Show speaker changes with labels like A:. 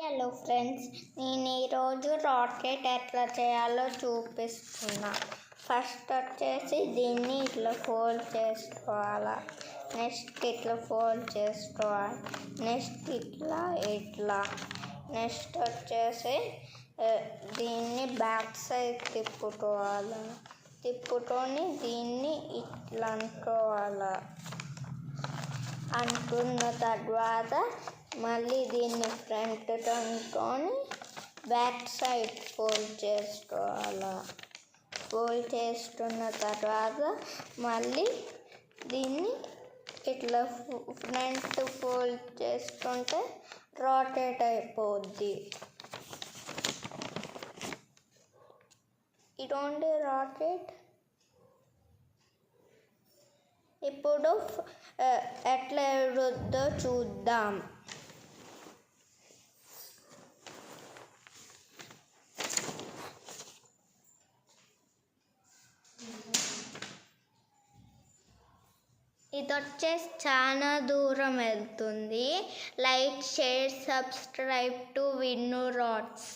A: Hello friends, నేను ఈరోజు rocket ఎట్లా చేయాలో చూపిస్తున్నా. ఫస్ట్ వచ్చేసి దీన్ని ఇట్లా ఫోల్డ్ చేసుకోవాలి, నెక్స్ట్ ఇట్లా ఫోల్డ్ చేసుకోవాలి, నెక్స్ట్ ఇట్లా నెక్స్ట్ వచ్చేసి దీన్ని బ్యాక్ సైడ్ తిప్పుకొని దీన్ని ఇట్లా అనుకున్న తర్వాత మళ్ళీ దీన్ని ఫ్రంట్ అనుకొని బ్యాక్ సైడ్ ఫోల్డ్ చేసుకోవాలి. ఫోల్డ్ చేసుకున్న తర్వాత మళ్ళీ దీన్ని ఇట్లా ఫ్రంట్ ఫోల్డ్ చేసుకుంటే రొటేట్ అయిపోద్ది. ఇటువంటి రాకెట్ ఇప్పుడు ఎట్లా ఎగురుద్దో చూద్దాం. ఇది వచ్చేసి చాలా దూరం వెళ్తుంది. లైక్, షేర్, సబ్స్క్రైబ్ టు విన్ను రాట్స్.